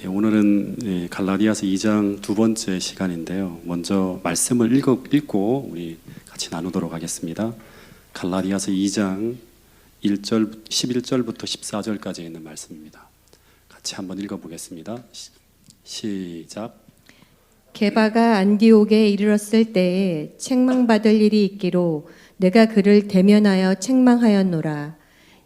오늘은 갈라디아서 2장 두 번째 시간인데요. 먼저 말씀을 읽고 우리 같이 나누도록 하겠습니다. 갈라디아서 2장 11절부터 14절까지 있는 말씀입니다. 같이 한번 읽어보겠습니다. 시작. 게바가 안디옥에 이르렀을 때에 책망받을 일이 있기로 내가 그를 대면하여 책망하였노라.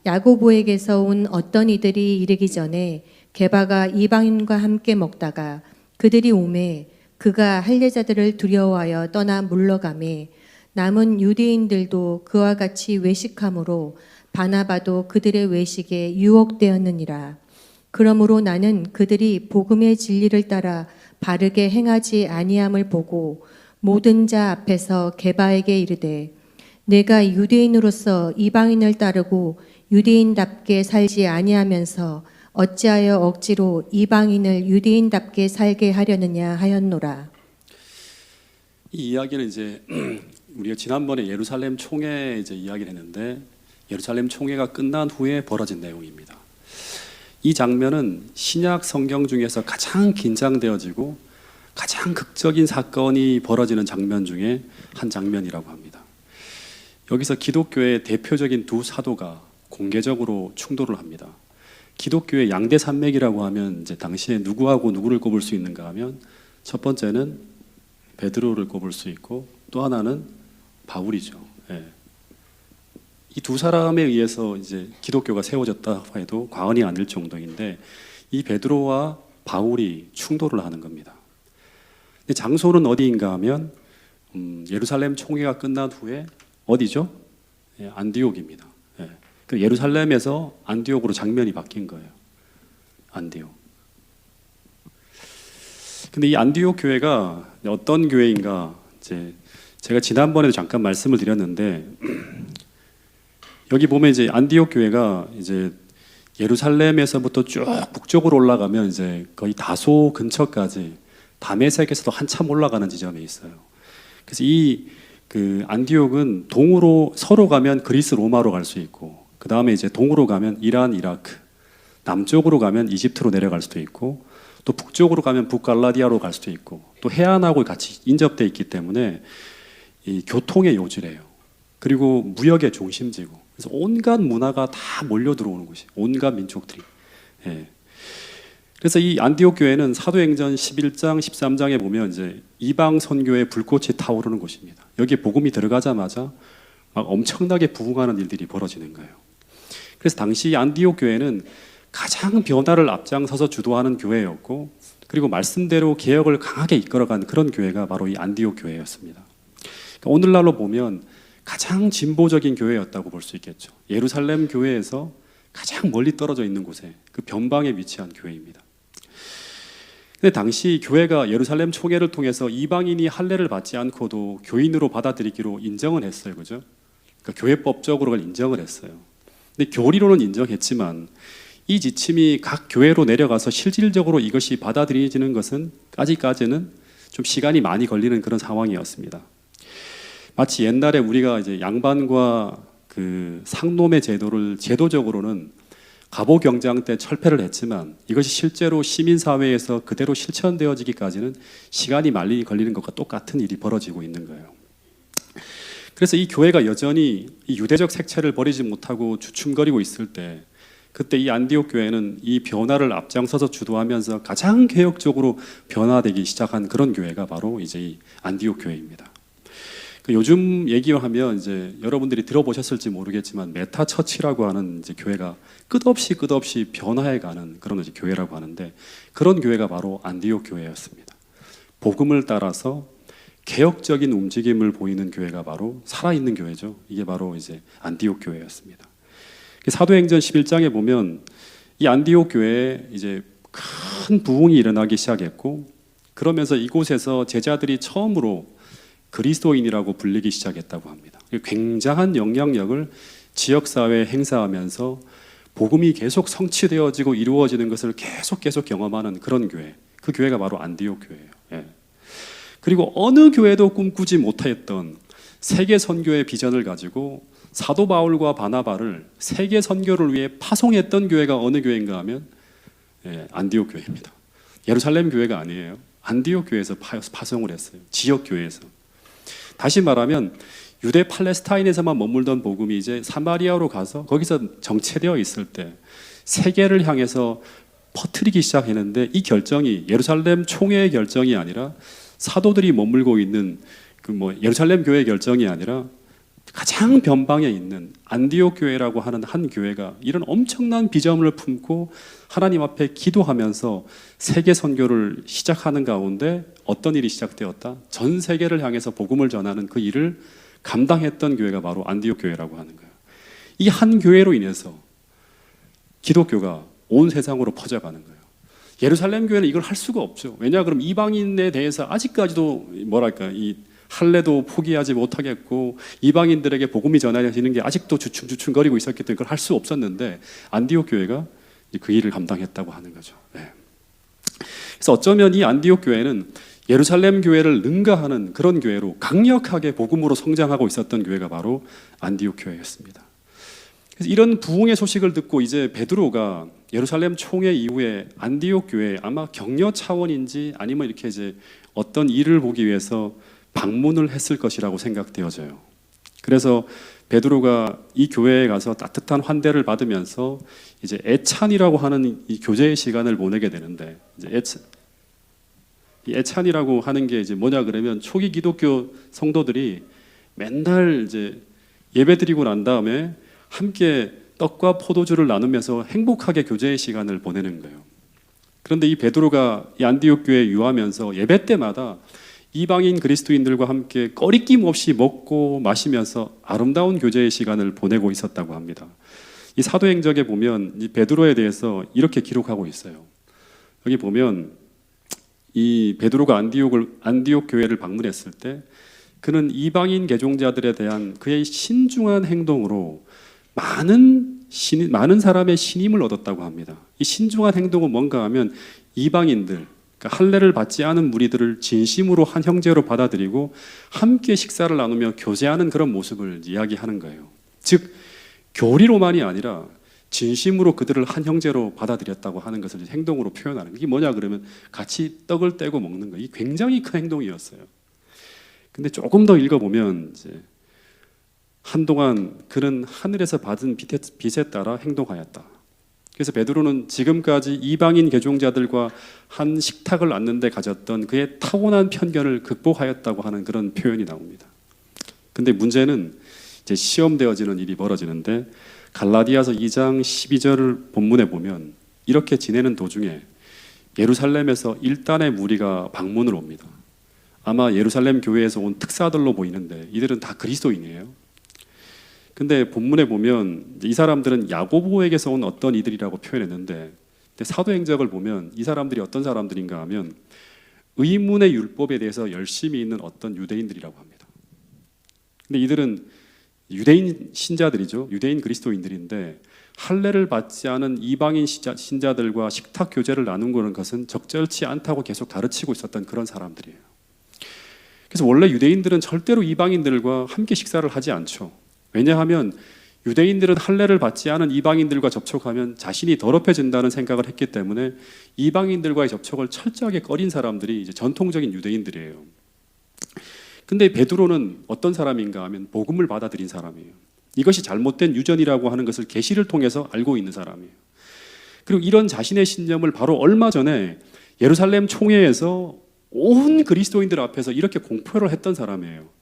야고보에게서 온 어떤 이들이 이르기 전에 게바가 이방인과 함께 먹다가 그들이 오매 그가 할례자들을 두려워하여 떠나 물러가매 남은 유대인들도 그와 같이 외식함으로 바나바도 그들의 외식에 유혹되었느니라. 그러므로 나는 그들이 복음의 진리를 따라 바르게 행하지 아니함을 보고 모든 자 앞에서 게바에게 이르되 내가 유대인으로서 이방인을 따르고 유대인답게 살지 아니하면서 어찌하여 억지로 이방인을 유대인답게 살게 하려느냐 하였노라. 이 이야기는 이제 우리가 지난번에 예루살렘 총회 이제 이야기를 했는데 예루살렘 총회가 끝난 후에 벌어진 내용입니다. 이 장면은 신약 성경 중에서 가장 긴장되어지고 가장 극적인 사건이 벌어지는 장면 중에 한 장면이라고 합니다. 여기서 기독교의 대표적인 두 사도가 공개적으로 충돌을 합니다. 기독교의 양대 산맥이라고 하면 이제 당시에 누구하고 누구를 꼽을 수 있는가 하면 첫 번째는 베드로를 꼽을 수 있고 또 하나는 바울이죠. 예. 이 두 사람에 의해서 이제 기독교가 세워졌다 해도 과언이 아닐 정도인데 이 베드로와 바울이 충돌을 하는 겁니다. 근데 장소는 어디인가 하면 예루살렘 총회가 끝난 후에 어디죠? 예, 안디옥입니다. 예. 그 예루살렘에서 안디옥으로 장면이 바뀐 거예요. 안디옥. 근데 이 안디옥 교회가 어떤 교회인가? 이제 제가 지난번에도 잠깐 말씀을 드렸는데 여기 보면 이제 안디옥 교회가 이제 예루살렘에서부터 쭉 북쪽으로 올라가면 이제 거의 다소 근처까지 다메섹에서도 한참 올라가는 지점에 있어요. 그래서 이 그 안디옥은 동으로 서로 가면 그리스 로마로 갈 수 있고 그 다음에 이제 동으로 가면 이란, 이라크, 남쪽으로 가면 이집트로 내려갈 수도 있고 또 북쪽으로 가면 북갈라디아로 갈 수도 있고 또 해안하고 같이 인접되어 있기 때문에 이 교통의 요지래요. 그리고 무역의 중심지고 그래서 온갖 문화가 다 몰려 들어오는 곳이 온갖 민족들이. 예. 그래서 이 안디옥 교회는 사도행전 11장, 13장에 보면 이제 이방 선교의 불꽃이 타오르는 곳입니다. 여기에 복음이 들어가자마자 막 엄청나게 부흥하는 일들이 벌어지는 거예요. 그래서 당시 안디옥 교회는 가장 변화를 앞장서서 주도하는 교회였고 그리고 말씀대로 개혁을 강하게 이끌어간 그런 교회가 바로 이 안디옥 교회였습니다. 그러니까 오늘날로 보면 가장 진보적인 교회였다고 볼 수 있겠죠. 예루살렘 교회에서 가장 멀리 떨어져 있는 곳에 그 변방에 위치한 교회입니다. 근데 당시 교회가 예루살렘 총회를 통해서 이방인이 할례를 받지 않고도 교인으로 받아들이기로 인정을 했어요. 그죠? 그러니까 교회법적으로 인정을 했어요. 근데 교리로는 인정했지만 이 지침이 각 교회로 내려가서 실질적으로 이것이 받아들여지는 것은 아직까지는 좀 시간이 많이 걸리는 그런 상황이었습니다. 마치 옛날에 우리가 이제 양반과 그 상놈의 제도를 제도적으로는 갑오경장 때 철폐를 했지만 이것이 실제로 시민사회에서 그대로 실천되어지기까지는 시간이 많이 걸리는 것과 똑같은 일이 벌어지고 있는 거예요. 그래서 이 교회가 여전히 이 유대적 색채를 버리지 못하고 주춤거리고 있을 때 그때 이 안디옥 교회는 이 변화를 앞장서서 주도하면서 가장 개혁적으로 변화되기 시작한 그런 교회가 바로 이제 이 안디옥 교회입니다. 요즘 얘기하면 이제 여러분들이 들어보셨을지 모르겠지만 메타처치라고 하는 이제 교회가 끝없이 변화해가는 그런 이제 교회라고 하는데 그런 교회가 바로 안디옥 교회였습니다. 복음을 따라서 개혁적인 움직임을 보이는 교회가 바로 살아있는 교회죠. 이게 바로 이제 안디옥 교회였습니다. 사도행전 11장에 보면 이 안디옥 교회에 이제 큰 부흥이 일어나기 시작했고 그러면서 이곳에서 제자들이 처음으로 그리스도인이라고 불리기 시작했다고 합니다. 굉장한 영향력을 지역사회에 행사하면서 복음이 계속 성취되어지고 이루어지는 것을 계속 경험하는 그런 교회, 그 교회가 바로 안디옥 교회예요. 예. 그리고 어느 교회도 꿈꾸지 못했던 세계 선교의 비전을 가지고 사도 바울과 바나바를 세계 선교를 위해 파송했던 교회가 어느 교회인가 하면 안디옥 교회입니다. 예루살렘 교회가 아니에요. 안디옥 교회에서 파송을 했어요. 지역 교회에서. 다시 말하면 유대 팔레스타인에서만 머물던 복음이 이제 사마리아로 가서 거기서 정체되어 있을 때 세계를 향해서 퍼뜨리기 시작했는데, 이 결정이 예루살렘 총회의 결정이 아니라 사도들이 머물고 있는 예루살렘 교회의 결정이 아니라 가장 변방에 있는 안디옥 교회라고 하는 한 교회가 이런 엄청난 비전을 품고 하나님 앞에 기도하면서 세계 선교를 시작하는 가운데 어떤 일이 시작되었다? 전 세계를 향해서 복음을 전하는 그 일을 감당했던 교회가 바로 안디옥 교회라고 하는 거예요. 이 한 교회로 인해서 기독교가 온 세상으로 퍼져가는 거예요. 예루살렘 교회는 이걸 할 수가 없죠. 왜냐 그럼 이방인에 대해서 아직까지도 이 할례도 포기하지 못하겠고 이방인들에게 복음이 전해지는 게 아직도 주춤주춤거리고 있었기 때문에 그걸 할 수 없었는데 안디옥 교회가 그 일을 감당했다고 하는 거죠. 그래서 어쩌면 이 안디옥 교회는 예루살렘 교회를 능가하는 그런 교회로 강력하게 복음으로 성장하고 있었던 교회가 바로 안디옥 교회였습니다. 그래서 이런 부흥의 소식을 듣고 이제 베드로가 예루살렘 총회 이후에 안디옥 교회에 아마 격려 차원인지 아니면 이렇게 이제 어떤 일을 보기 위해서 방문을 했을 것이라고 생각되어져요. 그래서 베드로가 이 교회에 가서 따뜻한 환대를 받으면서 이제 애찬이라고 하는 이 교제의 시간을 보내게 되는데, 이제 이 애찬이라고 하는 게 이제 뭐냐 그러면 초기 기독교 성도들이 맨날 이제 예배드리고 난 다음에 함께 떡과 포도주를 나누면서 행복하게 교제의 시간을 보내는 거예요. 그런데 이 베드로가 이 안디옥 교회에 유하면서 예배 때마다 이방인 그리스도인들과 함께 꺼리낌 없이 먹고 마시면서 아름다운 교제의 시간을 보내고 있었다고 합니다. 이 사도행전에 보면 이 베드로에 대해서 이렇게 기록하고 있어요. 여기 보면 이 베드로가 안디옥 교회를 방문했을 때 그는 이방인 개종자들에 대한 그의 신중한 행동으로 많은 사람의 신임을 얻었다고 합니다. 이 신중한 행동은 뭔가 하면 이방인들, 그러니까 할례를 받지 않은 무리들을 진심으로 한 형제로 받아들이고 함께 식사를 나누며 교제하는 그런 모습을 이야기하는 거예요. 즉 교리로만이 아니라 진심으로 그들을 한 형제로 받아들였다고 하는 것을 행동으로 표현하는 거예요. 이게 뭐냐 그러면 같이 떡을 떼고 먹는 거예요. 이 굉장히 큰 행동이었어요. 근데 조금 더 읽어보면 이제 한동안 그는 하늘에서 받은 빛에 따라 행동하였다. 그래서 베드로는 지금까지 이방인 개종자들과 한 식탁을 앉는 데 가졌던 그의 타고난 편견을 극복하였다고 하는 그런 표현이 나옵니다. 근데 문제는 이제 시험되어지는 일이 벌어지는데, 갈라디아서 2장 12절 본문에 보면 이렇게 지내는 도중에 예루살렘에서 일단의 무리가 방문을 옵니다. 아마 예루살렘 교회에서 온 특사들로 보이는데 이들은 다 그리스도인이에요. 근데 본문에 보면 이 사람들은 야고보에게서 온 어떤 이들이라고 표현했는데, 사도행적을 보면 이 사람들이 어떤 사람들인가 하면 의문의 율법에 대해서 열심히 있는 어떤 유대인들이라고 합니다. 근데 이들은 유대인 신자들이죠. 유대인 그리스도인들인데 할례를 받지 않은 이방인 신자들과 식탁 교제를 나누는 것은 적절치 않다고 계속 가르치고 있었던 그런 사람들이에요. 그래서 원래 유대인들은 절대로 이방인들과 함께 식사를 하지 않죠. 왜냐하면 유대인들은 할례를 받지 않은 이방인들과 접촉하면 자신이 더럽혀진다는 생각을 했기 때문에 이방인들과의 접촉을 철저하게 꺼린 사람들이 이제 전통적인 유대인들이에요. 근데 베드로는 어떤 사람인가 하면 복음을 받아들인 사람이에요. 이것이 잘못된 유전이라고 하는 것을 계시를 통해서 알고 있는 사람이에요. 그리고 이런 자신의 신념을 바로 얼마 전에 예루살렘 총회에서 온 그리스도인들 앞에서 이렇게 공표를 했던 사람이에요.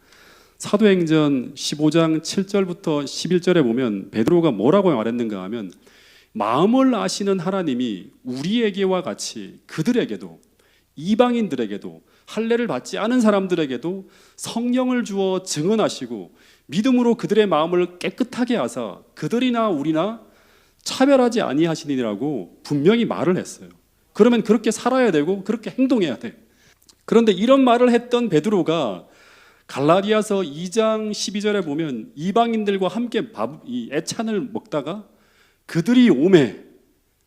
사도행전 15장 7절부터 11절에 보면 베드로가 뭐라고 말했는가 하면, 마음을 아시는 하나님이 우리에게와 같이 그들에게도, 이방인들에게도, 할례를 받지 않은 사람들에게도 성령을 주어 증언하시고 믿음으로 그들의 마음을 깨끗하게 하사 그들이나 우리나 차별하지 아니하시니라고 분명히 말을 했어요. 그러면 그렇게 살아야 되고 그렇게 행동해야 돼. 그런데 이런 말을 했던 베드로가 갈라디아서 2장 12절에 보면 이방인들과 함께 이 애찬을 먹다가 그들이 오매,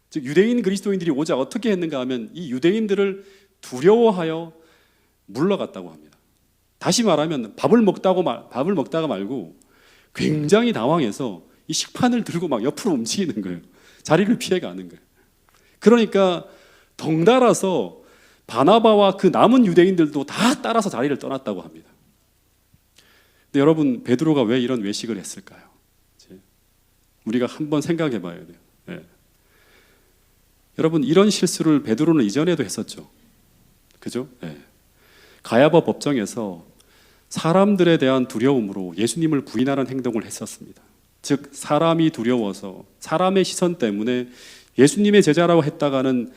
즉 유대인 그리스도인들이 오자 어떻게 했는가 하면 이 유대인들을 두려워하여 물러갔다고 합니다. 다시 말하면 밥을 먹다가 말고 굉장히 당황해서 이 식판을 들고 막 옆으로 움직이는 거예요. 자리를 피해가는 거예요. 그러니까 덩달아서 바나바와 그 남은 유대인들도 다 따라서 자리를 떠났다고 합니다. 근데 여러분, 베드로가 왜 이런 외식을 했을까요? 우리가 한번 생각해 봐야 돼요. 네. 여러분, 이런 실수를 베드로는 이전에도 했었죠. 그죠? 네. 가야바 법정에서 사람들에 대한 두려움으로 예수님을 부인하는 행동을 했었습니다. 즉, 사람이 두려워서 사람의 시선 때문에 예수님의 제자라고 했다가는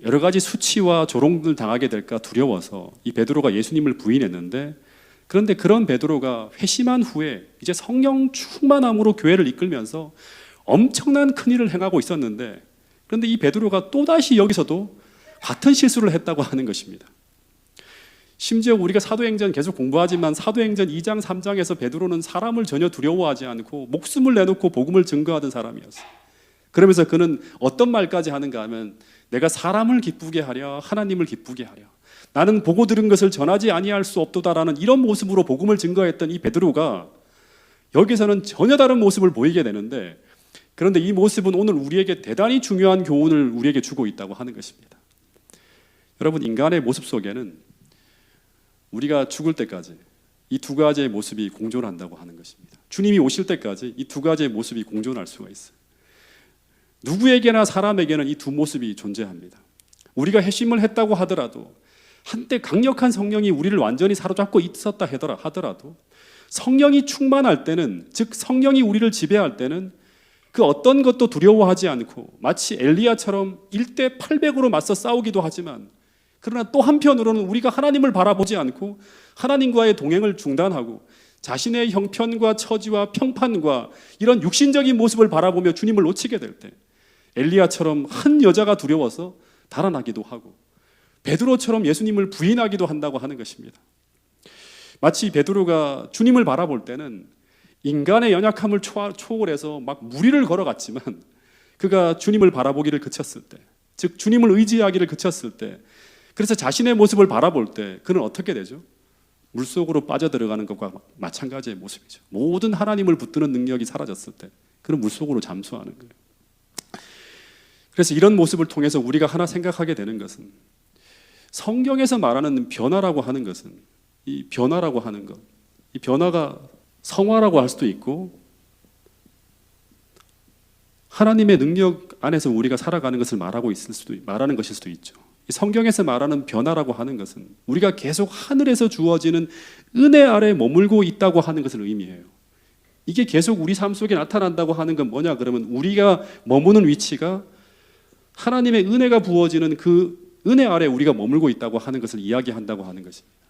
여러 가지 수치와 조롱을 당하게 될까 두려워서 이 베드로가 예수님을 부인했는데, 그런데 그런 베드로가 회심한 후에 이제 성령 충만함으로 교회를 이끌면서 엄청난 큰일을 행하고 있었는데, 그런데 이 베드로가 또다시 여기서도 같은 실수를 했다고 하는 것입니다. 심지어 우리가 사도행전 계속 공부하지만 사도행전 2장 3장에서 베드로는 사람을 전혀 두려워하지 않고 목숨을 내놓고 복음을 증거하던 사람이었어요. 그러면서 그는 어떤 말까지 하는가 하면, 내가 사람을 기쁘게 하려 하나님을 기쁘게 하려, 나는 보고 들은 것을 전하지 아니할 수 없도다라는 이런 모습으로 복음을 증거했던 이 베드로가 여기서는 전혀 다른 모습을 보이게 되는데, 그런데 이 모습은 오늘 우리에게 대단히 중요한 교훈을 우리에게 주고 있다고 하는 것입니다. 여러분, 인간의 모습 속에는 우리가 죽을 때까지 이 두 가지의 모습이 공존한다고 하는 것입니다. 주님이 오실 때까지 이 두 가지의 모습이 공존할 수가 있어요. 누구에게나 사람에게는 이 두 모습이 존재합니다. 우리가 회심을 했다고 하더라도, 한때 강력한 성령이 우리를 완전히 사로잡고 있었다 하더라도, 성령이 충만할 때는, 즉 성령이 우리를 지배할 때는 그 어떤 것도 두려워하지 않고 마치 엘리야처럼 1대 800으로 맞서 싸우기도 하지만, 그러나 또 한편으로는 우리가 하나님을 바라보지 않고 하나님과의 동행을 중단하고 자신의 형편과 처지와 평판과 이런 육신적인 모습을 바라보며 주님을 놓치게 될 때, 엘리야처럼 한 여자가 두려워서 달아나기도 하고 베드로처럼 예수님을 부인하기도 한다고 하는 것입니다. 마치 베드로가 주님을 바라볼 때는 인간의 연약함을 초월해서 막 무리를 걸어갔지만, 그가 주님을 바라보기를 그쳤을 때, 즉 주님을 의지하기를 그쳤을 때, 그래서 자신의 모습을 바라볼 때 그는 어떻게 되죠? 물속으로 빠져들어가는 것과 마찬가지의 모습이죠. 모든 하나님을 붙드는 능력이 사라졌을 때 그는 물속으로 잠수하는 거예요. 그래서 이런 모습을 통해서 우리가 하나 생각하게 되는 것은, 성경에서 말하는 변화라고 하는 것은, 이 변화라고 하는 것, 이 변화가 성화라고 할 수도 있고 하나님의 능력 안에서 우리가 살아가는 것을 말하는 것일 수도 있죠. 성경에서 말하는 변화라고 하는 것은 우리가 계속 하늘에서 주어지는 은혜 아래 머물고 있다고 하는 것을 의미해요. 이게 계속 우리 삶 속에 나타난다고 하는 건 뭐냐 그러면, 우리가 머무는 위치가 하나님의 은혜가 부어지는 그 은혜 아래 우리가 머물고 있다고 하는 것을 이야기한다고 하는 것입니다.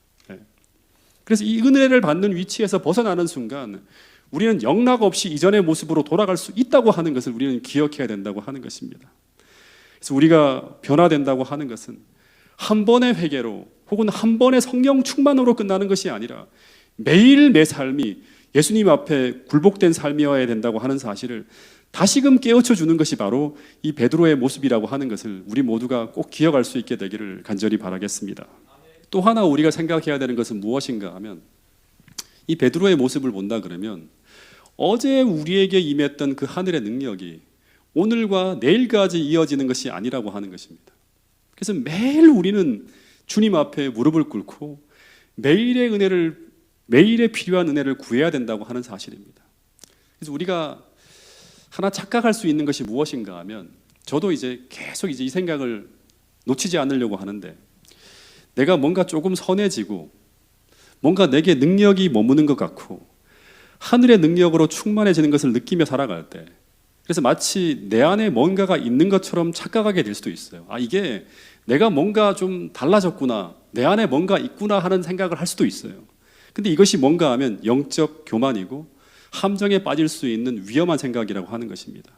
그래서 이 은혜를 받는 위치에서 벗어나는 순간 우리는 영락 없이 이전의 모습으로 돌아갈 수 있다고 하는 것을 우리는 기억해야 된다고 하는 것입니다. 그래서 우리가 변화된다고 하는 것은 한 번의 회개로 혹은 한 번의 성령 충만으로 끝나는 것이 아니라 매일 내 삶이 예수님 앞에 굴복된 삶이어야 된다고 하는 사실을 다시금 깨우쳐 주는 것이 바로 이 베드로의 모습이라고 하는 것을 우리 모두가 꼭 기억할 수 있게 되기를 간절히 바라겠습니다. 또 하나 우리가 생각해야 되는 것은 무엇인가 하면, 이 베드로의 모습을 본다 그러면 어제 우리에게 임했던 그 하늘의 능력이 오늘과 내일까지 이어지는 것이 아니라고 하는 것입니다. 그래서 매일 우리는 주님 앞에 무릎을 꿇고 매일에 필요한 은혜를 구해야 된다고 하는 사실입니다. 그래서 우리가 하나 착각할 수 있는 것이 무엇인가 하면, 저도 이제 계속 이 생각을 놓치지 않으려고 하는데, 내가 뭔가 조금 선해지고 뭔가 내게 능력이 머무는 것 같고 하늘의 능력으로 충만해지는 것을 느끼며 살아갈 때, 그래서 마치 내 안에 뭔가가 있는 것처럼 착각하게 될 수도 있어요. 이게 내가 뭔가 좀 달라졌구나, 내 안에 뭔가 있구나 하는 생각을 할 수도 있어요. 근데 이것이 뭔가 하면 영적 교만이고 함정에 빠질 수 있는 위험한 생각이라고 하는 것입니다.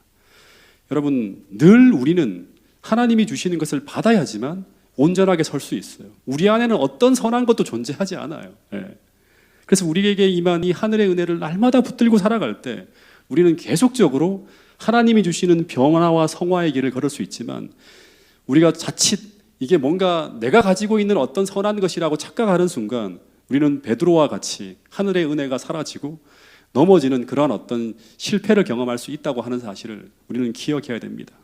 여러분, 늘 우리는 하나님이 주시는 것을 받아야지만 온전하게 설 수 있어요. 우리 안에는 어떤 선한 것도 존재하지 않아요. 그래서 우리에게 임한 이 하늘의 은혜를 날마다 붙들고 살아갈 때 우리는 계속적으로 하나님이 주시는 변화와 성화의 길을 걸을 수 있지만, 우리가 자칫 이게 뭔가 내가 가지고 있는 어떤 선한 것이라고 착각하는 순간 우리는 베드로와 같이 하늘의 은혜가 사라지고 넘어지는 그러한 어떤 실패를 경험할 수 있다고 하는 사실을 우리는 기억해야 됩니다.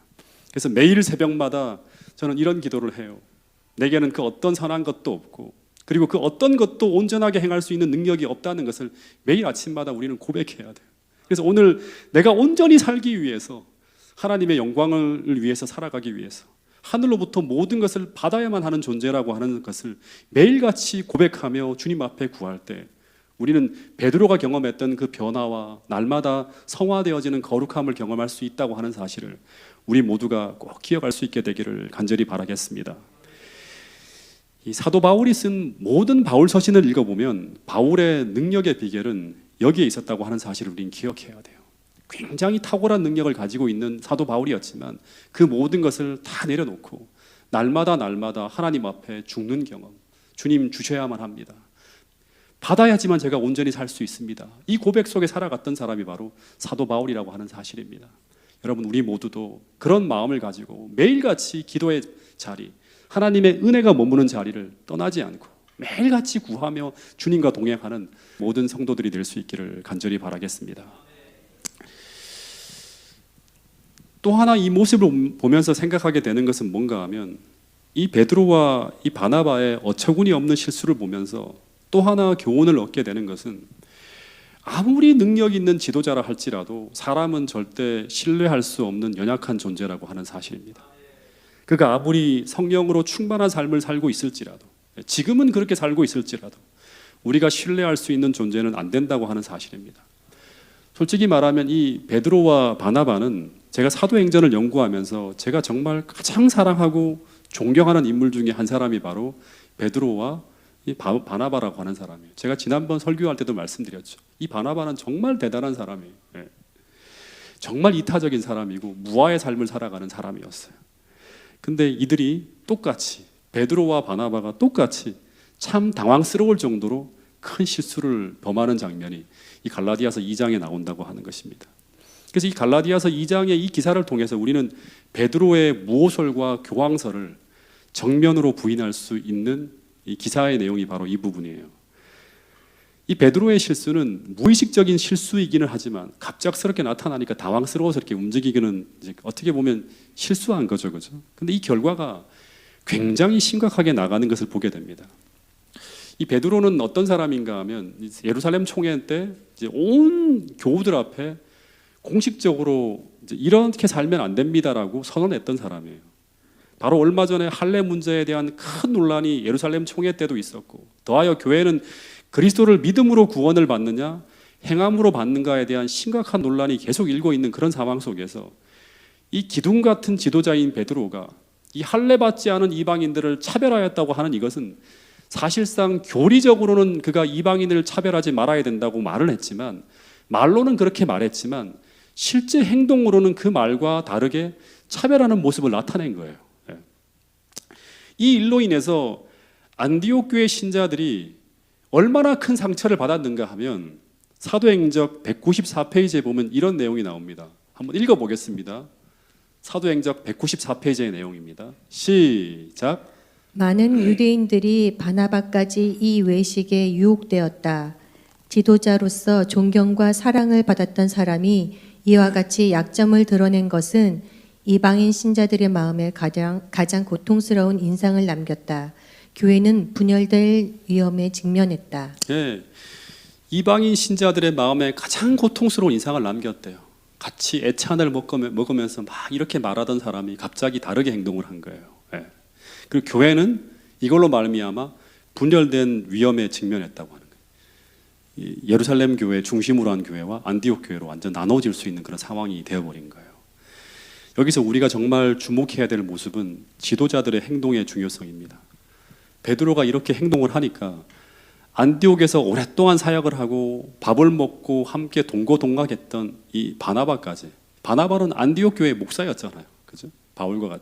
그래서 매일 새벽마다 저는 이런 기도를 해요. 내게는 그 어떤 선한 것도 없고 그리고 그 어떤 것도 온전하게 행할 수 있는 능력이 없다는 것을 매일 아침마다 우리는 고백해야 돼요. 그래서 오늘 내가 온전히 살기 위해서 하나님의 영광을 위해서 살아가기 위해서 하늘로부터 모든 것을 받아야만 하는 존재라고 하는 것을 매일같이 고백하며 주님 앞에 구할 때 우리는 베드로가 경험했던 그 변화와 날마다 성화되어지는 거룩함을 경험할 수 있다고 하는 사실을 우리 모두가 꼭 기억할 수 있게 되기를 간절히 바라겠습니다. 이 사도 바울이 쓴 모든 바울 서신을 읽어보면 바울의 능력의 비결은 여기에 있었다고 하는 사실을 우리는 기억해야 돼요. 굉장히 탁월한 능력을 가지고 있는 사도 바울이었지만 그 모든 것을 다 내려놓고 날마다 하나님 앞에 죽는 경험, 주님 주셔야만 합니다. 받아야지만 제가 온전히 살 수 있습니다. 이 고백 속에 살아갔던 사람이 바로 사도 바울이라고 하는 사실입니다. 여러분, 우리 모두도 그런 마음을 가지고 매일같이 기도의 자리, 하나님의 은혜가 머무는 자리를 떠나지 않고 매일같이 구하며 주님과 동행하는 모든 성도들이 될 수 있기를 간절히 바라겠습니다. 또 하나 이 모습을 보면서 생각하게 되는 것은 뭔가 하면 이 베드로와 이 바나바의 어처구니 없는 실수를 보면서 또 하나 교훈을 얻게 되는 것은 아무리 능력 있는 지도자라 할지라도 사람은 절대 신뢰할 수 없는 연약한 존재라고 하는 사실입니다. 그가 아무리 성령으로 충만한 삶을 살고 있을지라도 지금은 그렇게 살고 있을지라도 우리가 신뢰할 수 있는 존재는 안 된다고 하는 사실입니다. 솔직히 말하면 이 베드로와 바나바는 제가 사도행전을 연구하면서 제가 정말 가장 사랑하고 존경하는 인물 중에 한 사람이 바로 베드로와 이 바나바라고 하는 사람이에요. 제가 지난번 설교할 때도 말씀드렸죠. 이 바나바는 정말 대단한 사람이에요. 정말 이타적인 사람이고 무아의 삶을 살아가는 사람이었어요. 근데 이들이 똑같이 베드로와 바나바가 똑같이 참 당황스러울 정도로 큰 실수를 범하는 장면이 이 갈라디아서 2장에 나온다고 하는 것입니다. 그래서 이 갈라디아서 2장의 이 기사를 통해서 우리는 베드로의 무오설과 교황설을 정면으로 부인할 수 있는 이 기사의 내용이 바로 이 부분이에요. 이 베드로의 실수는 무의식적인 실수이기는 하지만 갑작스럽게 나타나니까 당황스러워서 이렇게 움직이기는 이제 어떻게 보면 실수한 거죠, 그죠? 근데 이 결과가 굉장히 심각하게 나가는 것을 보게 됩니다. 이 베드로는 어떤 사람인가 하면 예루살렘 총회 때 이제 온 교우들 앞에 공식적으로 이제 이렇게 살면 안 됩니다라고 선언했던 사람이에요. 바로 얼마 전에 할례 문제에 대한 큰 논란이 예루살렘 총회 때도 있었고, 더하여 교회는 그리스도를 믿음으로 구원을 받느냐 행함으로 받는가에 대한 심각한 논란이 계속 일고 있는 그런 상황 속에서 이 기둥 같은 지도자인 베드로가 이 할례 받지 않은 이방인들을 차별하였다고 하는 이것은 사실상 교리적으로는 그가 이방인을 차별하지 말아야 된다고 말을 했지만, 말로는 그렇게 말했지만 실제 행동으로는 그 말과 다르게 차별하는 모습을 나타낸 거예요. 이 일로 인해서 안디옥 교회 신자들이 얼마나 큰 상처를 받았는가 하면 사도행적 194페이지에 보면 이런 내용이 나옵니다. 한번 읽어보겠습니다. 사도행적 194페이지의 내용입니다. 시작. 많은 유대인들이 바나바까지 이 외식에 유혹되었다. 지도자로서 존경과 사랑을 받았던 사람이 이와 같이 약점을 드러낸 것은 이방인 신자들의 마음에 가장 고통스러운 인상을 남겼다. 교회는 분열될 위험에 직면했다. 네, 이방인 신자들의 마음에 가장 고통스러운 인상을 남겼대요. 같이 애찬을 먹으면서 막 이렇게 말하던 사람이 갑자기 다르게 행동을 한 거예요. 네. 그리고 교회는 이걸로 말미암아 분열된 위험에 직면했다고 하는 거예요. 예루살렘 교회 중심으로 한 교회와 안디옥 교회로 완전 나눠질 수 있는 그런 상황이 되어버린 거예요. 여기서 우리가 정말 주목해야 될 모습은 지도자들의 행동의 중요성입니다. 베드로가 이렇게 행동을 하니까 안디옥에서 오랫동안 사역을 하고 밥을 먹고 함께 동고동락했던 이 바나바까지, 바나바는 안디옥 교회의 목사였잖아요, 그죠? 바울과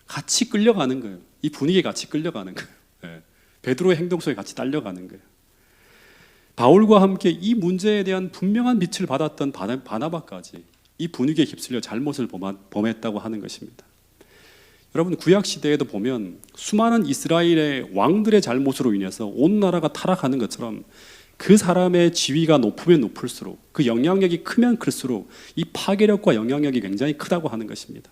같이 끌려가는 거예요. 이 분위기에 같이 끌려가는 거예요. 네. 베드로의 행동 속에 같이 딸려가는 거예요. 바울과 함께 이 문제에 대한 분명한 빛을 받았던 바나바까지 이 분위기에 휩쓸려 잘못을 범했다고 하는 것입니다. 여러분 구약 시대에도 보면 수많은 이스라엘의 왕들의 잘못으로 인해서 온 나라가 타락하는 것처럼 그 사람의 지위가 높으면 높을수록 그 영향력이 크면 클수록 이 파괴력과 영향력이 굉장히 크다고 하는 것입니다.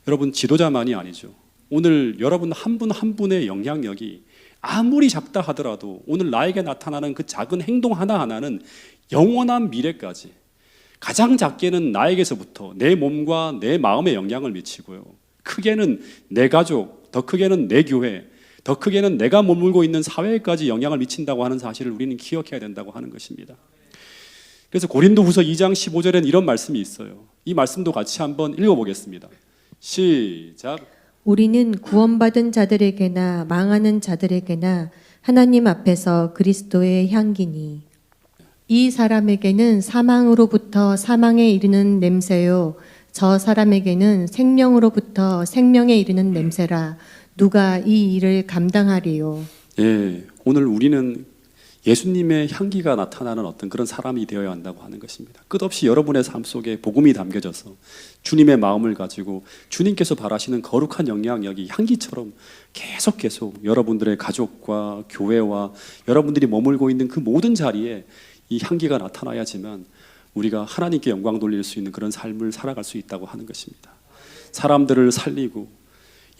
여러분 지도자만이 아니죠. 오늘 여러분 한 분 한 분의 영향력이 아무리 작다 하더라도 오늘 나에게 나타나는 그 작은 행동 하나하나는 영원한 미래까지 가장 작게는 나에게서부터 내 몸과 내 마음에 영향을 미치고요. 크게는 내 가족, 더 크게는 내 교회, 더 크게는 내가 머물고 있는 사회까지 영향을 미친다고 하는 사실을 우리는 기억해야 된다고 하는 것입니다. 그래서 고린도후서 2장 15절에는 이런 말씀이 있어요. 이 말씀도 같이 한번 읽어보겠습니다. 시작. 우리는 구원받은 자들에게나 망하는 자들에게나 하나님 앞에서 그리스도의 향기니 이 사람에게는 사망으로부터 사망에 이르는 냄새요 저 사람에게는 생명으로부터 생명에 이르는 냄새라. 누가 이 일을 감당하리요? 예, 오늘 우리는 예수님의 향기가 나타나는 어떤 그런 사람이 되어야 한다고 하는 것입니다. 끝없이 여러분의 삶 속에 복음이 담겨져서 주님의 마음을 가지고 주님께서 바라시는 거룩한 영향력이 향기처럼 계속 여러분들의 가족과 교회와 여러분들이 머물고 있는 그 모든 자리에 이 향기가 나타나야지만 우리가 하나님께 영광 돌릴 수 있는 그런 삶을 살아갈 수 있다고 하는 것입니다. 사람들을 살리고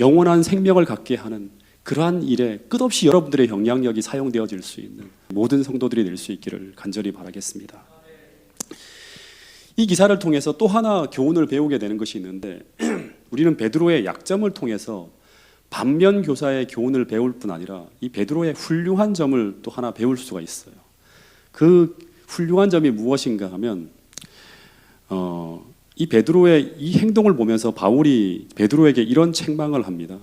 영원한 생명을 갖게 하는 그러한 일에 끝없이 여러분들의 영향력이 사용되어질 수 있는 모든 성도들이 될 수 있기를 간절히 바라겠습니다. 이 기사를 통해서 또 하나 교훈을 배우게 되는 것이 있는데 우리는 베드로의 약점을 통해서 반면 교사의 교훈을 배울 뿐 아니라 이 베드로의 훌륭한 점을 또 하나 배울 수가 있어요. 그 훌륭한 점이 무엇인가 하면 이 베드로의 이 행동을 보면서 바울이 베드로에게 이런 책망을 합니다.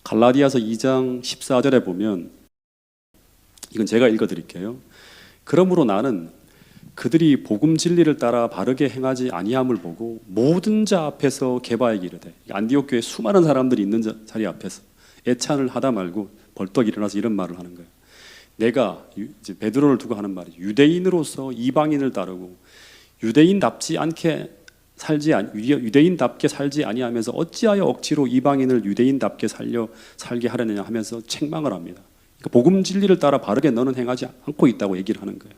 갈라디아서 2장 14절에 보면 이건 제가 읽어드릴게요. 그러므로 나는 그들이 복음 진리를 따라 바르게 행하지 아니함을 보고 모든 자 앞에서 개바에게 이르되 안디옥 교회 수많은 사람들이 있는 자리 앞에서 애찬을 하다 말고 벌떡 일어나서 이런 말을 하는 거예요. 내가 이제 베드로를 두고 하는 말이 유대인으로서 이방인을 따르고 유대인답게 살지 아니하면서 어찌하여 억지로 이방인을 유대인답게 살게 하려느냐 하면서 책망을 합니다. 그러니까 복음 진리를 따라 바르게 너는 행하지 않고 있다고 얘기를 하는 거예요.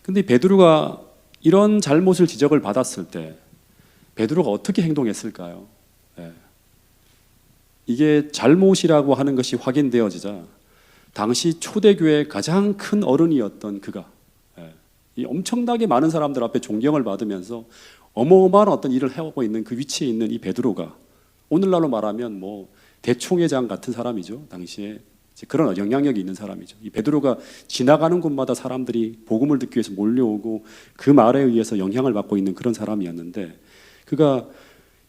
근데 베드로가 이런 잘못을 지적을 받았을 때 베드로가 어떻게 행동했을까요? 이게 잘못이라고 하는 것이 확인되어지자 당시 초대교회의 가장 큰 어른이었던 그가 이 엄청나게 많은 사람들 앞에 존경을 받으면서 어마어마한 어떤 일을 해오고 있는 그 위치에 있는 이 베드로가 오늘날로 말하면 뭐 대총회장 같은 사람이죠. 당시에 그런 영향력이 있는 사람이죠. 이 베드로가 지나가는 곳마다 사람들이 복음을 듣기 위해서 몰려오고 그 말에 의해서 영향을 받고 있는 그런 사람이었는데 그가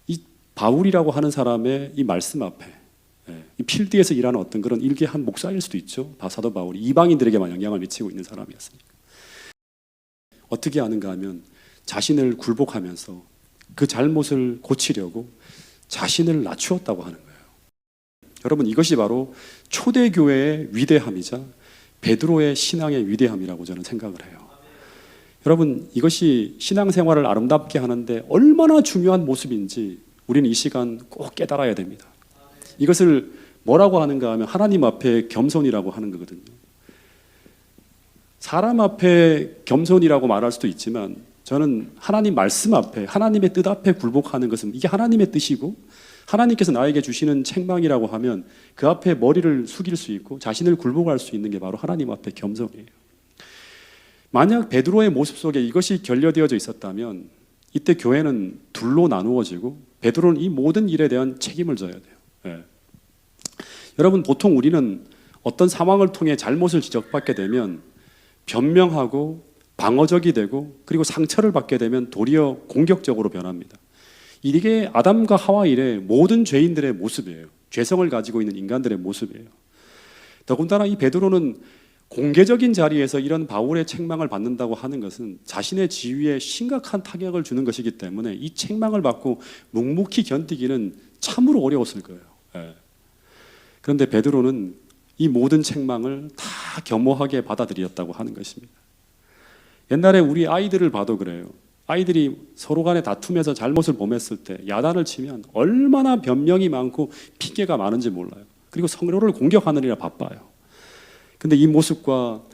이 바울이라고 하는 사람의 이 말씀 앞에 이 필드에서 일하는 어떤 그런 일개한 목사일 수도 있죠. 사도 바울이 이방인들에게만 영향을 미치고 있는 사람이었으니까. 어떻게 하는가 하면 자신을 굴복하면서 그 잘못을 고치려고 자신을 낮추었다고 하는 거예요. 여러분 이것이 바로 초대교회의 위대함이자 베드로의 신앙의 위대함이라고 저는 생각을 해요. 여러분 이것이 신앙생활을 아름답게 하는데 얼마나 중요한 모습인지 우리는 이 시간 꼭 깨달아야 됩니다. 이것을 뭐라고 하는가 하면 하나님 앞에 겸손이라고 하는 거거든요. 사람 앞에 겸손이라고 말할 수도 있지만 저는 하나님 말씀 앞에 하나님의 뜻 앞에 굴복하는 것은 이게 하나님의 뜻이고 하나님께서 나에게 주시는 책망이라고 하면 그 앞에 머리를 숙일 수 있고 자신을 굴복할 수 있는 게 바로 하나님 앞에 겸손이에요. 만약 베드로의 모습 속에 이것이 결여되어져 있었다면 이때 교회는 둘로 나누어지고 베드로는 이 모든 일에 대한 책임을 져야 돼요. 여러분 보통 우리는 어떤 상황을 통해 잘못을 지적받게 되면 변명하고 방어적이 되고 그리고 상처를 받게 되면 도리어 공격적으로 변합니다. 이게 아담과 하와 이래 모든 죄인들의 모습이에요. 죄성을 가지고 있는 인간들의 모습이에요. 더군다나 이 베드로는 공개적인 자리에서 이런 바울의 책망을 받는다고 하는 것은 자신의 지위에 심각한 타격을 주는 것이기 때문에 이 책망을 받고 묵묵히 견디기는 참으로 어려웠을 거예요. 그런데 베드로는 이 모든 책망을 다 겸허하게 받아들였다고 하는 것입니다. 옛날에 우리 아이들을 봐도 그래요. 아이들이 서로 간에 다투면서 잘못을 범했을 때 야단을 치면 얼마나 변명이 많고 핑계가 많은지 몰라요. 그리고 성로를 공격하느라 바빠요. 근데 이 모습과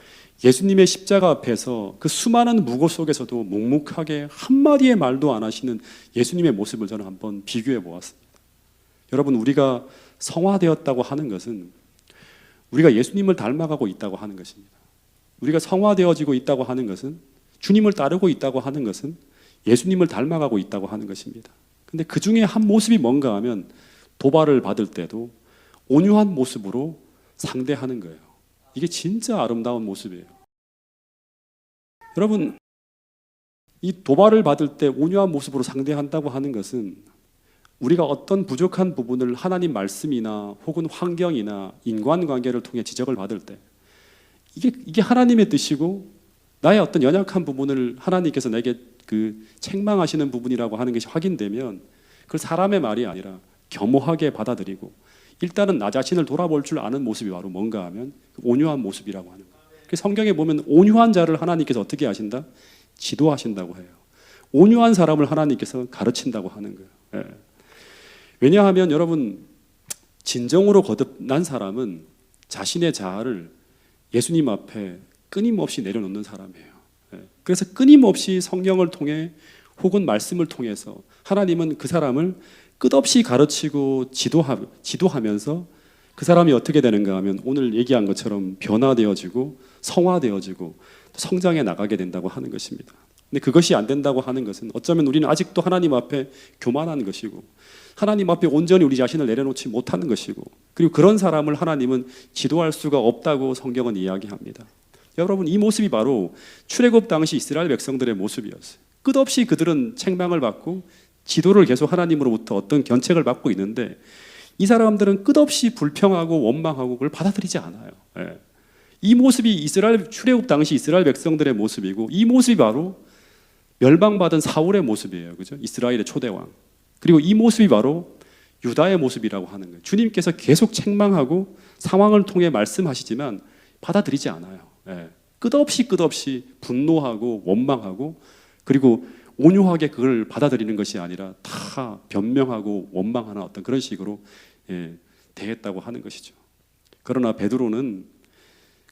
예수님의 십자가 앞에서 그 수많은 무고 속에서도 묵묵하게 한마디의 말도 안 하시는 예수님의 모습을 저는 한번 비교해 보았습니다. 여러분, 우리가 성화되었다고 하는 것은 우리가 예수님을 닮아가고 있다고 하는 것입니다. 우리가 성화되어지고 있다고 하는 것은, 주님을 따르고 있다고 하는 것은 예수님을 닮아가고 있다고 하는 것입니다. 근데 그 중에 한 모습이 뭔가 하면 도발을 받을 때도 온유한 모습으로 상대하는 거예요. 이게 진짜 아름다운 모습이에요. 여러분, 이 도발을 받을 때 온유한 모습으로 상대한다고 하는 것은 우리가 어떤 부족한 부분을 하나님 말씀이나 혹은 환경이나 인간관계를 통해 지적을 받을 때 이게 하나님의 뜻이고 나의 어떤 연약한 부분을 하나님께서 내게 그 책망하시는 부분이라고 하는 것이 확인되면 그걸 사람의 말이 아니라 겸허하게 받아들이고 일단은 나 자신을 돌아볼 줄 아는 모습이 바로 뭔가 하면 온유한 모습이라고 하는 거예요. 성경에 보면 온유한 자를 하나님께서 어떻게 하신다? 지도하신다고 해요. 온유한 사람을 하나님께서 가르친다고 하는 거예요. 예. 왜냐하면 여러분, 진정으로 거듭난 사람은 자신의 자아를 예수님 앞에 끊임없이 내려놓는 사람이에요. 예. 그래서 끊임없이 성령을 통해 혹은 말씀을 통해서 하나님은 그 사람을 끝없이 가르치고 지도하면서 그 사람이 어떻게 되는가 하면 오늘 얘기한 것처럼 변화되어지고 성화되어지고 성장해 나가게 된다고 하는 것입니다. 근데 그것이 안 된다고 하는 것은 어쩌면 우리는 아직도 하나님 앞에 교만한 것이고 하나님 앞에 온전히 우리 자신을 내려놓지 못하는 것이고 그리고 그런 사람을 하나님은 지도할 수가 없다고 성경은 이야기합니다. 여러분, 이 모습이 바로 출애굽 당시 이스라엘 백성들의 모습이었어요. 끝없이 그들은 책망을 받고 지도를 계속 하나님으로부터 어떤 견책을 받고 있는데 이 사람들은 끝없이 불평하고 원망하고 그걸 받아들이지 않아요. 예. 이 모습이 출애굽 당시 이스라엘 백성들의 모습이고 이 모습이 바로 멸망받은 사울의 모습이에요. 그죠? 이스라엘의 초대왕. 그리고 이 모습이 바로 유다의 모습이라고 하는 거예요. 주님께서 계속 책망하고 상황을 통해 말씀하시지만 받아들이지 않아요. 예. 끝없이 분노하고 원망하고 그리고 온유하게 그걸 받아들이는 것이 아니라 다 변명하고 원망하는 어떤 그런 식으로 대했다고 하는 것이죠. 그러나 베드로는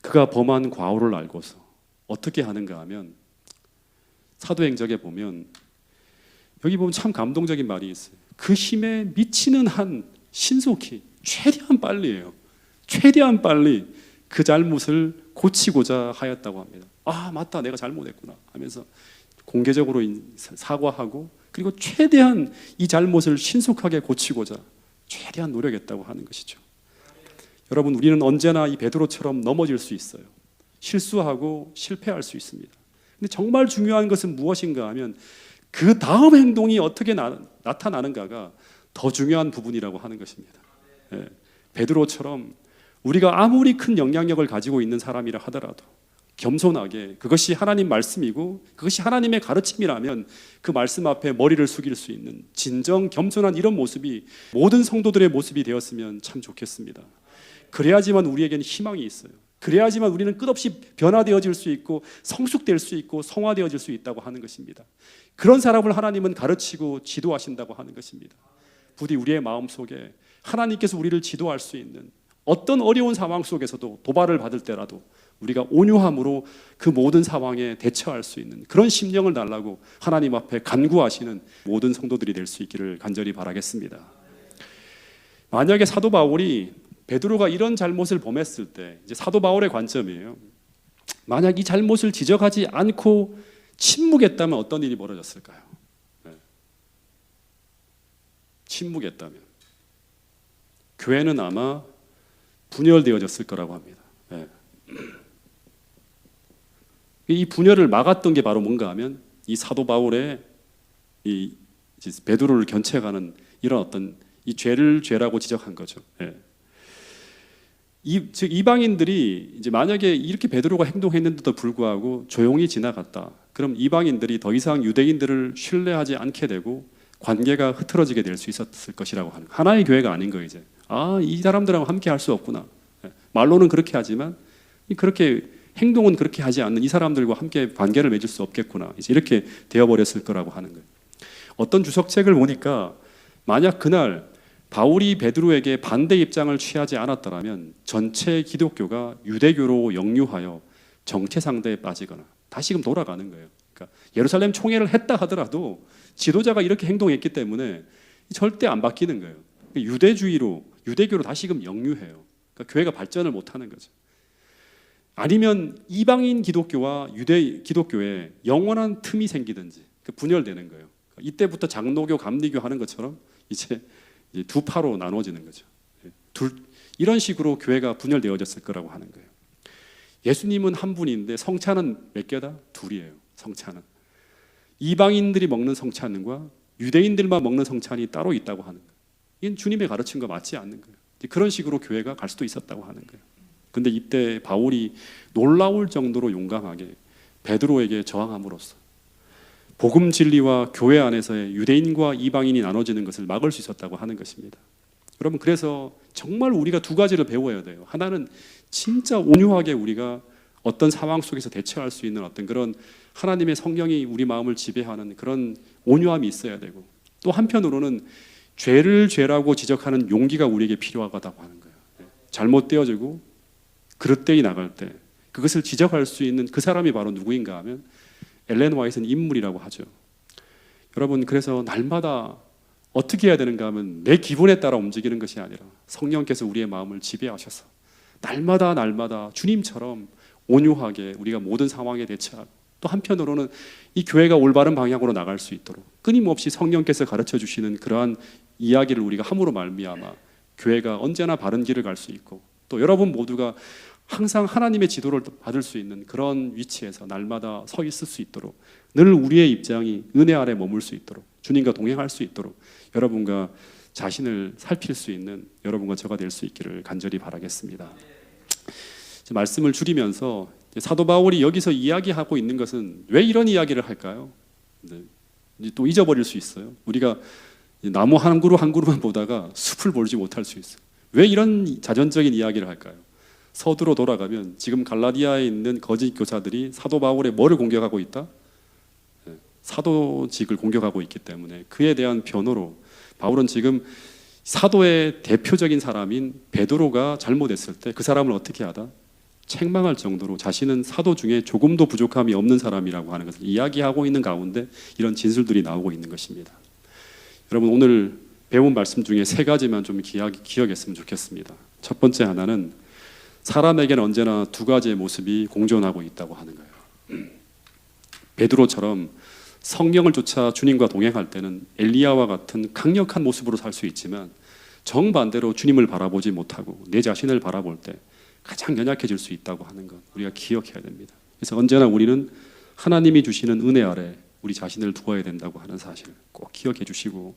그가 범한 과오를 알고서 어떻게 하는가 하면 사도행적에 보면 여기 보면 참 감동적인 말이 있어요. 그 힘에 미치는 한 신속히 최대한 빨리 그 잘못을 고치고자 하였다고 합니다. 아, 맞다, 내가 잘못했구나 하면서 공개적으로 사과하고 그리고 최대한 이 잘못을 신속하게 고치고자 최대한 노력했다고 하는 것이죠. 여러분, 우리는 언제나 이 베드로처럼 넘어질 수 있어요. 실수하고 실패할 수 있습니다. 근데 정말 중요한 것은 무엇인가 하면 그 다음 행동이 어떻게 나타나는가가 더 중요한 부분이라고 하는 것입니다. 예, 베드로처럼 우리가 아무리 큰 영향력을 가지고 있는 사람이라 하더라도 겸손하게 그것이 하나님 말씀이고 그것이 하나님의 가르침이라면 그 말씀 앞에 머리를 숙일 수 있는 진정 겸손한 이런 모습이 모든 성도들의 모습이 되었으면 참 좋겠습니다. 그래야지만 우리에게는 희망이 있어요. 그래야지만 우리는 끝없이 변화되어질 수 있고 성숙될 수 있고 성화되어질 수 있다고 하는 것입니다. 그런 사람을 하나님은 가르치고 지도하신다고 하는 것입니다. 부디 우리의 마음속에 하나님께서 우리를 지도할 수 있는 어떤 어려운 상황 속에서도 도발을 받을 때라도 우리가 온유함으로 그 모든 상황에 대처할 수 있는 그런 심령을 달라고 하나님 앞에 간구하시는 모든 성도들이 될 수 있기를 간절히 바라겠습니다. 만약에 사도 바울이 베드로가 이런 잘못을 범했을 때 이제 사도 바울의 관점이에요. 만약 이 잘못을 지적하지 않고 침묵했다면 어떤 일이 벌어졌을까요? 네. 침묵했다면 교회는 아마 분열되어졌을 거라고 합니다. 네. 이 분열을 막았던 게 바로 뭔가 하면 이 사도 바울의 이 베드로를 견책하는 이런 어떤 이 죄를 죄라고 지적한 거죠. 네. 즉 이방인들이 이제 만약에 이렇게 베드로가 행동했는데도 불구하고 조용히 지나갔다. 그럼 이방인들이 더 이상 유대인들을 신뢰하지 않게 되고 관계가 흐트러지게 될 수 있었을 것이라고 하는 하나의 교회가 아닌 거예요. 이제 이 사람들하고 함께 할 수 없구나. 말로는 그렇게 하지만 그렇게 행동은 그렇게 하지 않는 이 사람들과 함께 관계를 맺을 수 없겠구나. 이제 이렇게 되어버렸을 거라고 하는 거예요. 어떤 주석책을 보니까 만약 그날 바울이 베드로에게 반대 입장을 취하지 않았더라면 전체 기독교가 유대교로 역류하여 정체 상대에 빠지거나 다시금 돌아가는 거예요. 그러니까 예루살렘 총회를 했다 하더라도 지도자가 이렇게 행동했기 때문에 절대 안 바뀌는 거예요. 유대교로 다시금 역류해요. 그러니까 교회가 발전을 못하는 거죠. 아니면 이방인 기독교와 유대 기독교에 영원한 틈이 생기든지 분열되는 거예요. 이때부터 장로교, 감리교 하는 것처럼 이제 두 파로 나눠지는 거죠. 이런 식으로 교회가 분열되어졌을 거라고 하는 거예요. 예수님은 한 분인데 성찬은 몇 개다? 둘이에요. 성찬은 이방인들이 먹는 성찬과 유대인들만 먹는 성찬이 따로 있다고 하는 거예요. 이건 주님의 가르침과 맞지 않는 거예요. 그런 식으로 교회가 갈 수도 있었다고 하는 거예요. 근데 이때 바울이 놀라울 정도로 용감하게 베드로에게 저항함으로써 복음 진리와 교회 안에서의 유대인과 이방인이 나눠지는 것을 막을 수 있었다고 하는 것입니다. 여러분, 그래서 정말 우리가 두 가지를 배워야 돼요. 하나는 진짜 온유하게 우리가 어떤 상황 속에서 대처할 수 있는 어떤 그런 하나님의 성령이 우리 마음을 지배하는 그런 온유함이 있어야 되고, 또 한편으로는 죄를 죄라고 지적하는 용기가 우리에게 필요하다고 하는 거예요. 잘못되어지고 그릇되이 나갈 때 그것을 지적할 수 있는 그 사람이 바로 누구인가 하면 엘렌 화이트는 인물이라고 하죠. 여러분, 그래서 날마다 어떻게 해야 되는가 하면 내 기분에 따라 움직이는 것이 아니라 성령께서 우리의 마음을 지배하셔서 날마다 주님처럼 온유하게 우리가 모든 상황에 대처하고, 또 한편으로는 이 교회가 올바른 방향으로 나갈 수 있도록 끊임없이 성령께서 가르쳐 주시는 그러한 이야기를 우리가 함으로 말미암아 교회가 언제나 바른 길을 갈 수 있고, 또 여러분 모두가 항상 하나님의 지도를 받을 수 있는 그런 위치에서 날마다 서 있을 수 있도록, 늘 우리의 입장이 은혜 아래 머물 수 있도록, 주님과 동행할 수 있도록 여러분과 자신을 살필 수 있는 여러분과 저가 될 수 있기를 간절히 바라겠습니다. 말씀을 줄이면서 사도 바울이 여기서 이야기하고 있는 것은 왜 이런 이야기를 할까요? 또 잊어버릴 수 있어요. 우리가 나무 한 그루 한 그루만 보다가 숲을 보지 못할 수 있어요. 왜 이런 자전적인 이야기를 할까요? 서두로 돌아가면 지금 갈라디아에 있는 거짓 교사들이 사도 바울의 뭐를 공격하고 있다? 사도직을 공격하고 있기 때문에 그에 대한 변호로 바울은 지금 사도의 대표적인 사람인 베드로가 잘못했을 때 그 사람을 어떻게 하다? 책망할 정도로 자신은 사도 중에 조금도 부족함이 없는 사람이라고 하는 것을 이야기하고 있는 가운데 이런 진술들이 나오고 있는 것입니다. 여러분, 오늘 배운 말씀 중에 세 가지만 좀 기억했으면 좋겠습니다. 첫 번째 하나는 사람에게는 언제나 두 가지의 모습이 공존하고 있다고 하는 거예요. 베드로처럼 성령을 쫓아 주님과 동행할 때는 엘리야와 같은 강력한 모습으로 살 수 있지만, 정반대로 주님을 바라보지 못하고 내 자신을 바라볼 때 가장 연약해질 수 있다고 하는 것 우리가 기억해야 됩니다. 그래서 언제나 우리는 하나님이 주시는 은혜 아래 우리 자신을 두어야 된다고 하는 사실을 꼭 기억해 주시고,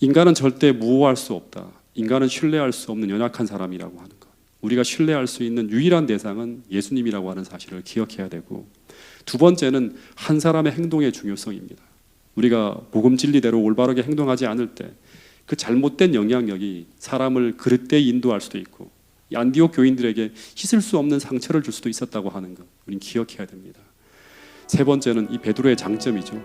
인간은 절대 무호할 수 없다. 인간은 신뢰할 수 없는 연약한 사람이라고 하는 것, 우리가 신뢰할 수 있는 유일한 대상은 예수님이라고 하는 사실을 기억해야 되고, 두 번째는 한 사람의 행동의 중요성입니다. 우리가 복음 진리대로 올바르게 행동하지 않을 때 그 잘못된 영향력이 사람을 그릇되이 인도할 수도 있고, 이 안디옥 교인들에게 씻을 수 없는 상처를 줄 수도 있었다고 하는 것 우리는 기억해야 됩니다. 세 번째는 이 베드로의 장점이죠.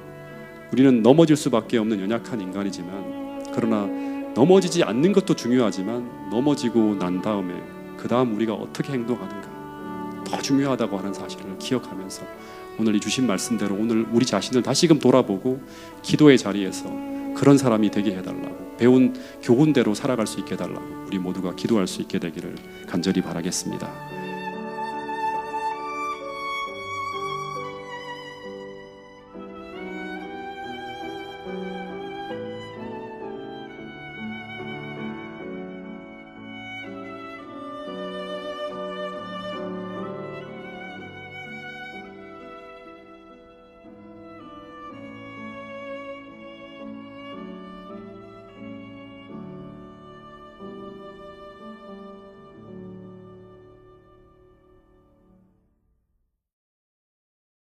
우리는 넘어질 수밖에 없는 연약한 인간이지만, 그러나 넘어지지 않는 것도 중요하지만 넘어지고 난 다음에 그 다음 우리가 어떻게 행동하는가 더 중요하다고 하는 사실을 기억하면서 오늘 이 주신 말씀대로 오늘 우리 자신을 다시금 돌아보고 기도의 자리에서 그런 사람이 되게 해달라고, 배운 교훈대로 살아갈 수 있게 해달라고 우리 모두가 기도할 수 있게 되기를 간절히 바라겠습니다.